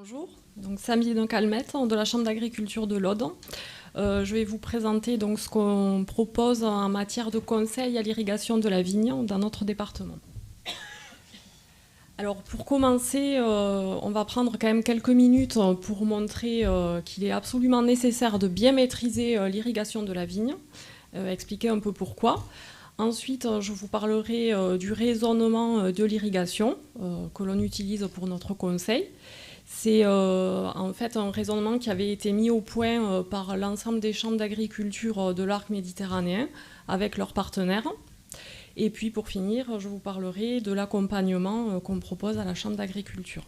Bonjour, donc Samy Calmette de la Chambre d'agriculture de l'Aude. Je vais vous présenter donc ce qu'on propose en matière de conseil à l'irrigation de la vigne dans notre département. Alors pour commencer, on va prendre quand même quelques minutes pour montrer qu'il est absolument nécessaire de bien maîtriser l'irrigation de la vigne, expliquer un peu pourquoi. Ensuite, je vous parlerai du raisonnement de l'irrigation que l'on utilise pour notre conseil. C'est en fait un raisonnement qui avait été mis au point par l'ensemble des chambres d'agriculture de l'arc méditerranéen avec leurs partenaires. Et puis pour finir, je vous parlerai de l'accompagnement qu'on propose à la chambre d'agriculture.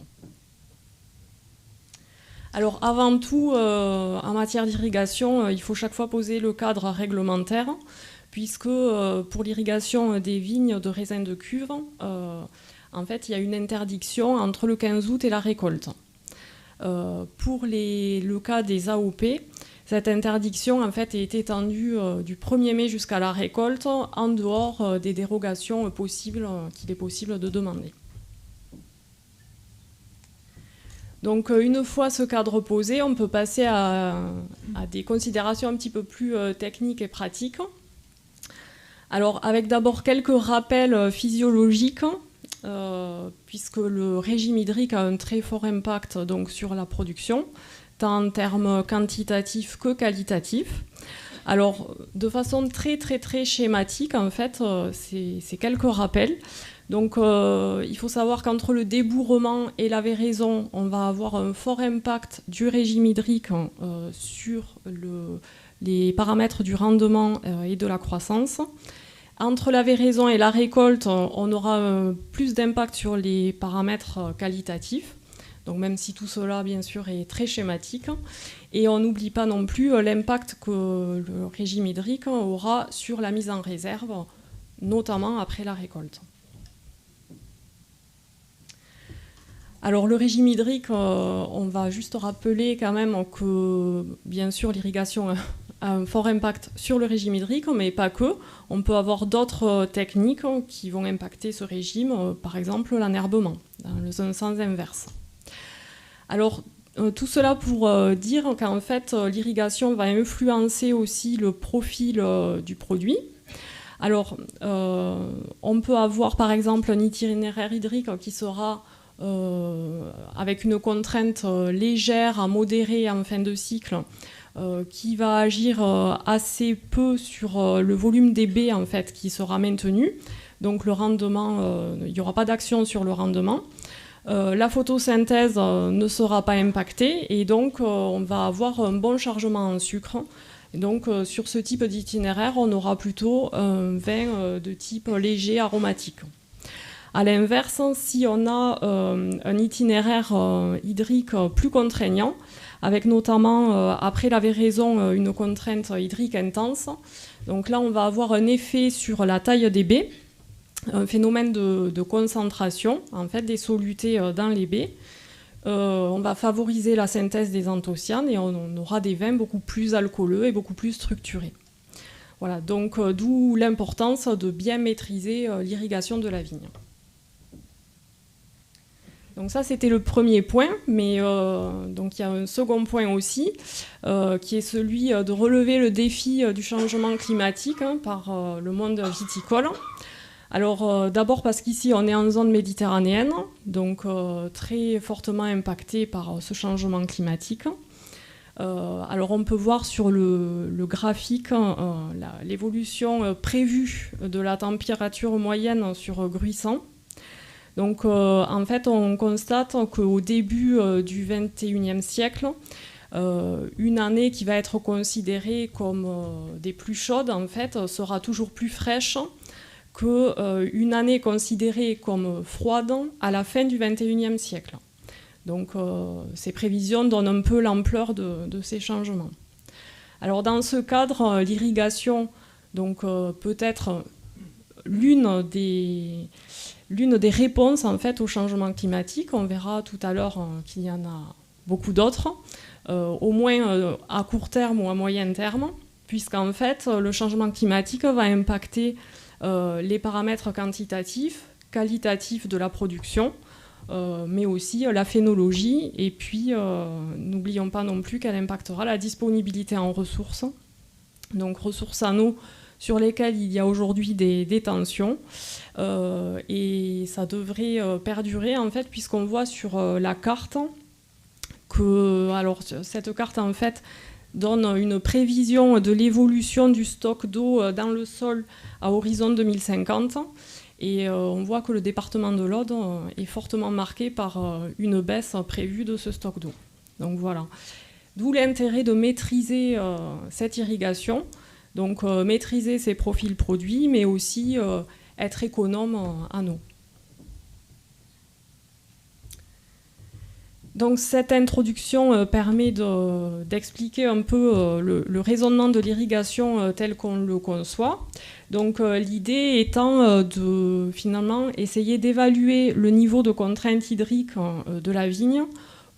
Alors avant tout, en matière d'irrigation, il faut chaque fois poser le cadre réglementaire, puisque pour l'irrigation des vignes de raisins de cuve, en fait, il y a une interdiction entre le 15 août et la récolte. Pour le cas des AOP, cette interdiction en fait, est étendue du 1er mai jusqu'à la récolte, en dehors des dérogations possibles qu'il est possible de demander. Donc une fois ce cadre posé, on peut passer à des considérations un petit peu plus techniques et pratiques. Alors avec d'abord quelques rappels physiologiques, puisque le régime hydrique a un très fort impact donc, sur la production, tant en termes quantitatifs que qualitatifs. Alors, de façon très schématique, en fait, c'est quelques rappels. Donc, il faut savoir qu'entre le débourrement et la véraison, on va avoir un fort impact du régime hydrique sur les paramètres du rendement et de la croissance. Entre la véraison et la récolte, on aura plus d'impact sur les paramètres qualitatifs. Donc même si tout cela, bien sûr, est très schématique. Et on n'oublie pas non plus l'impact que le régime hydrique aura sur la mise en réserve, notamment après la récolte. Alors le régime hydrique, on va juste rappeler quand même que, bien sûr, l'irrigation a un fort impact sur le régime hydrique, mais pas que. On peut avoir d'autres techniques qui vont impacter ce régime, par exemple l'enherbement, dans un sens inverse. Alors, tout cela pour dire qu'en fait, l'irrigation va influencer aussi le profil du produit. Alors, on peut avoir par exemple un itinéraire hydrique qui sera avec une contrainte légère à modérée en fin de cycle, qui va agir assez peu sur le volume des baies en fait, qui sera maintenu. Donc le rendement, il n'y aura pas d'action sur le rendement. La photosynthèse ne sera pas impactée et donc on va avoir un bon chargement en sucre. Et donc sur ce type d'itinéraire, on aura plutôt un vin de type léger aromatique. A l'inverse, si on a un itinéraire hydrique plus contraignant, avec notamment, après la véraison, une contrainte hydrique intense. Donc là, on va avoir un effet sur la taille des baies, un phénomène de concentration en fait, des solutés dans les baies. On va favoriser la synthèse des anthocyanes et on aura des vins beaucoup plus alcooleux et beaucoup plus structurés. Voilà, donc d'où l'importance de bien maîtriser l'irrigation de la vigne. Donc ça, c'était le premier point, mais donc il y a un second point aussi, qui est celui de relever le défi du changement climatique par le monde viticole. Alors d'abord parce qu'ici, on est en zone méditerranéenne, donc très fortement impacté par ce changement climatique. Alors on peut voir sur le graphique l'évolution prévue de la température moyenne sur Gruissan. Donc en fait, on constate qu'au début du XXIe siècle, une année qui va être considérée comme des plus chaudes, en fait, sera toujours plus fraîche qu'une année considérée comme froide à la fin du XXIe siècle. Donc ces prévisions donnent un peu l'ampleur de ces changements. Alors dans ce cadre, l'irrigation peut être l'une des réponses en fait, au changement climatique. On verra tout à l'heure qu'il y en a beaucoup d'autres, au moins à court terme ou à moyen terme, puisqu'en fait, le changement climatique va impacter les paramètres quantitatifs, qualitatifs de la production, mais aussi la phénologie. Et puis, n'oublions pas non plus qu'elle impactera la disponibilité en ressources. Donc, ressources en eau sur lesquelles il y a aujourd'hui des tensions. Et ça devrait perdurer, en fait, puisqu'on voit sur la carte que... Alors, cette carte, en fait, donne une prévision de l'évolution du stock d'eau dans le sol à horizon 2050. Et on voit que le département de l'Aude est fortement marqué par une baisse prévue de ce stock d'eau. Donc voilà. D'où l'intérêt de maîtriser cette irrigation, donc maîtriser ses profils produits, mais aussi être économe en eau. Donc cette introduction permet d'expliquer un peu le raisonnement de l'irrigation tel qu'on le conçoit. Donc l'idée étant de finalement essayer d'évaluer le niveau de contrainte hydrique de la vigne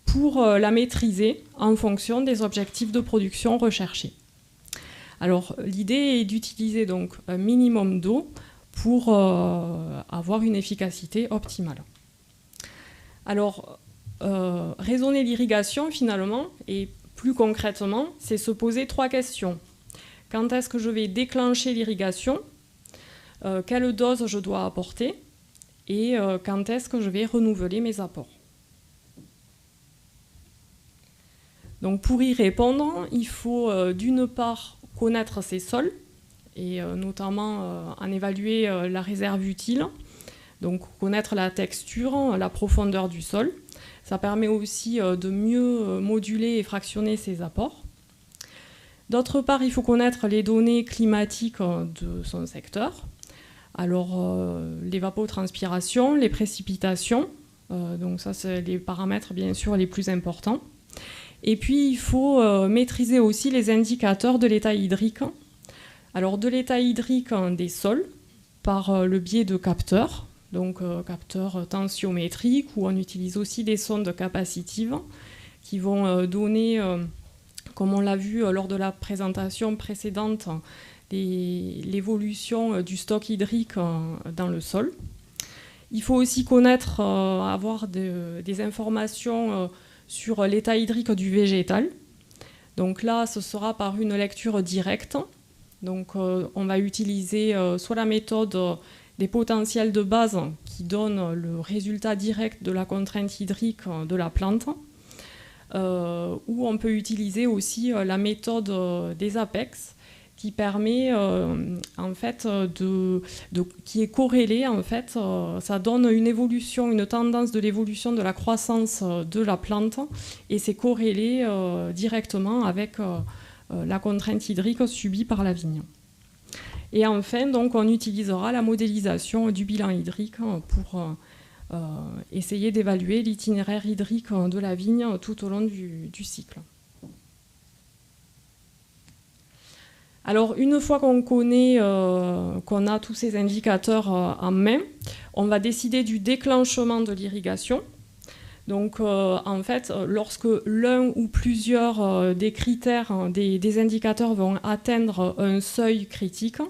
pour la maîtriser en fonction des objectifs de production recherchés. Alors l'idée est d'utiliser donc un minimum d'eau pour avoir une efficacité optimale. Alors raisonner l'irrigation finalement, et plus concrètement, c'est se poser 3 questions. Quand est-ce que je vais déclencher l'irrigation? Quelle dose je dois apporter? Et quand est-ce que je vais renouveler mes apports? Donc pour y répondre, il faut d'une part connaître ses sols, et notamment en évaluer la réserve utile, donc connaître la texture, la profondeur du sol. Ça permet aussi de mieux moduler et fractionner ses apports. D'autre part, il faut connaître les données climatiques de son secteur. Alors, l'évapotranspiration, les précipitations, donc ça, c'est les paramètres, bien sûr, les plus importants. Et puis, il faut maîtriser aussi les indicateurs de l'état hydrique. Alors, de l'état hydrique des sols, par le biais de capteurs, donc capteurs tensiométriques, où on utilise aussi des sondes capacitives qui vont donner, comme on l'a vu lors de la présentation précédente, l'évolution du stock hydrique dans le sol. Il faut aussi connaître, avoir des informations sur l'état hydrique du végétal. Donc là, ce sera par une lecture directe. Donc on va utiliser soit la méthode des potentiels de base qui donnent le résultat direct de la contrainte hydrique de la plante, ou on peut utiliser aussi la méthode des APEX qui permet en fait qui est corrélée en fait, ça donne une évolution, une tendance de l'évolution de la croissance de la plante et c'est corrélé directement avec la contrainte hydrique subie par la vigne. Et enfin, donc, on utilisera la modélisation du bilan hydrique pour essayer d'évaluer l'itinéraire hydrique de la vigne tout au long du cycle. Alors, une fois qu'on connaît, qu'on a tous ces indicateurs en main, on va décider du déclenchement de l'irrigation. Donc, en fait, lorsque l'un ou plusieurs des critères, des indicateurs vont atteindre un seuil critique,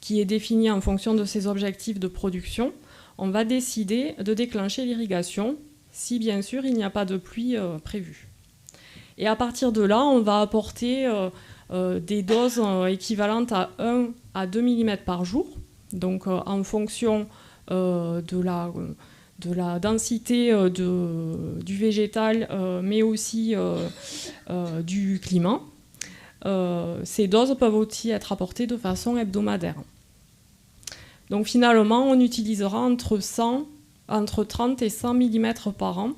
qui est défini en fonction de ses objectifs de production, on va décider de déclencher l'irrigation, si bien sûr il n'y a pas de pluie prévue. Et à partir de là, on va apporter des doses équivalentes à 1 à 2 mm par jour, donc en fonction de la densité du végétal, mais aussi du climat. Ces doses peuvent aussi être apportées de façon hebdomadaire. Donc finalement, on utilisera entre 30 et 100 mm par an,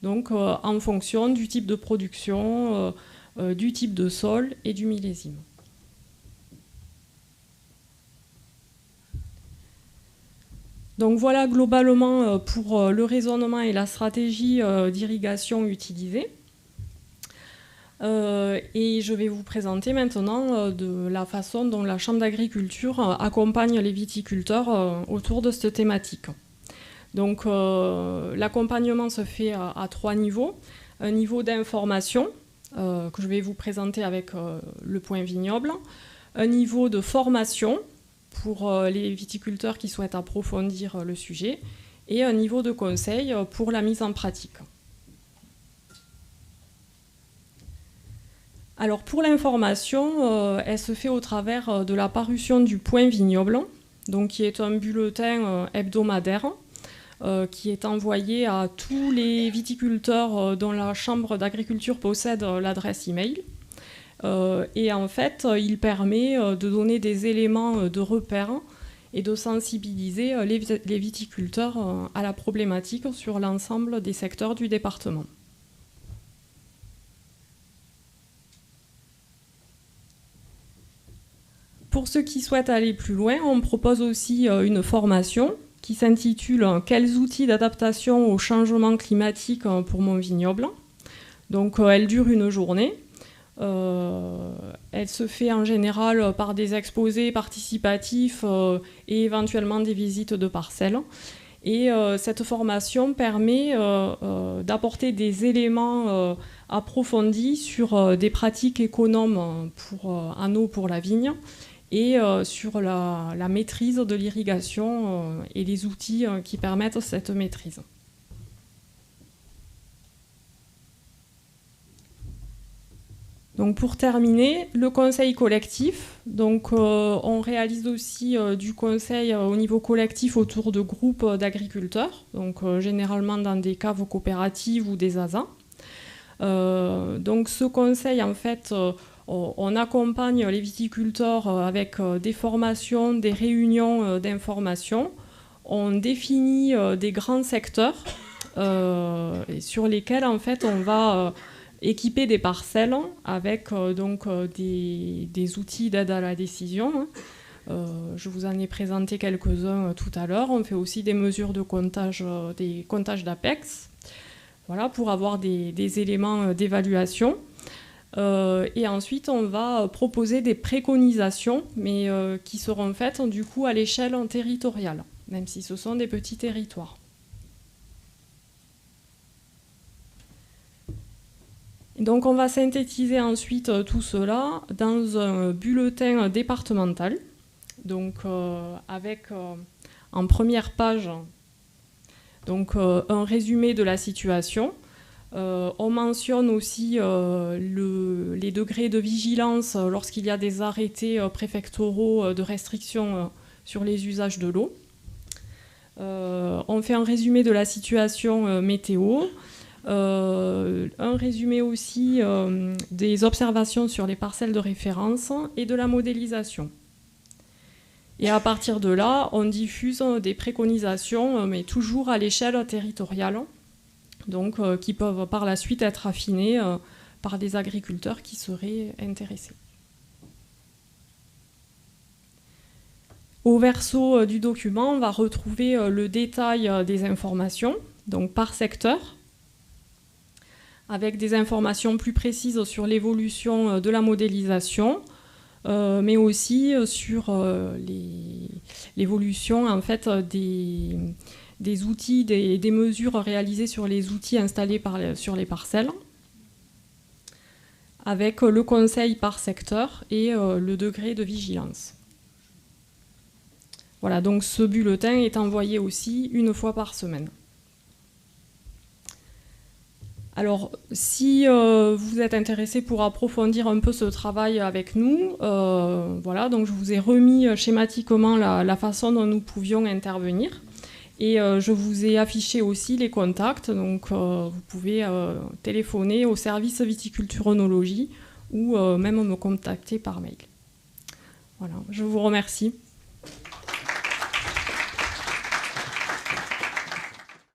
donc en fonction du type de production, du type de sol et du millésime. Donc voilà globalement pour le raisonnement et la stratégie d'irrigation utilisée. Et je vais vous présenter maintenant de la façon dont la Chambre d'agriculture accompagne les viticulteurs autour de cette thématique. Donc l'accompagnement se fait à 3 niveaux. Un niveau d'information que je vais vous présenter avec le point vignoble. Un niveau de formation pour les viticulteurs qui souhaitent approfondir le sujet. et un niveau de conseil pour la mise en pratique. Alors pour l'information, elle se fait au travers de la parution du Point Vignoble, donc qui est un bulletin hebdomadaire qui est envoyé à tous les viticulteurs dont la Chambre d'agriculture possède l'adresse email. Et en fait, il permet de donner des éléments de repère et de sensibiliser les viticulteurs à la problématique sur l'ensemble des secteurs du département. Pour ceux qui souhaitent aller plus loin, on propose aussi une formation qui s'intitule « Quels outils d'adaptation au changement climatique pour mon vignoble ?» Donc elle dure une journée. Elle se fait en général par des exposés participatifs et éventuellement des visites de parcelles. Et cette formation permet d'apporter des éléments approfondis sur des pratiques économes en eau pour la vigne et sur la maîtrise de l'irrigation et les outils qui permettent cette maîtrise. Donc pour terminer, le conseil collectif. Donc on réalise aussi du conseil au niveau collectif autour de groupes d'agriculteurs, donc généralement dans des caves coopératives ou des ASA. Donc ce conseil, en fait, on accompagne les viticulteurs avec des formations, des réunions d'information. On définit des grands secteurs sur lesquels, en fait, on va équiper des parcelles avec des outils d'aide à la décision. Je vous en ai présenté quelques-uns tout à l'heure. On fait aussi des mesures de comptage, des comptages d'APEX, voilà, pour avoir des éléments d'évaluation. Et ensuite, on va proposer des préconisations, mais qui seront faites du coup à l'échelle territoriale, même si ce sont des petits territoires. Donc on va synthétiser ensuite tout cela dans un bulletin départemental, donc avec en première page donc, un résumé de la situation. On mentionne aussi les degrés de vigilance lorsqu'il y a des arrêtés préfectoraux de restriction sur les usages de l'eau. On fait un résumé de la situation météo. Un résumé aussi des observations sur les parcelles de référence et de la modélisation. Et à partir de là, on diffuse des préconisations, mais toujours à l'échelle territoriale, donc qui peuvent par la suite être affinées par des agriculteurs qui seraient intéressés. Au verso du document, on va retrouver le détail des informations, donc par secteur, avec des informations plus précises sur l'évolution de la modélisation, mais aussi sur l'évolution en fait, des outils, des mesures réalisées sur les outils installés sur les parcelles, avec le conseil par secteur et le degré de vigilance. Voilà, donc ce bulletin est envoyé aussi une fois par semaine. Alors, si vous êtes intéressé pour approfondir un peu ce travail avec nous, voilà, donc je vous ai remis schématiquement la façon dont nous pouvions intervenir. Et je vous ai affiché aussi les contacts, donc vous pouvez téléphoner au service viticulture-œnologie ou même me contacter par mail. Voilà, je vous remercie.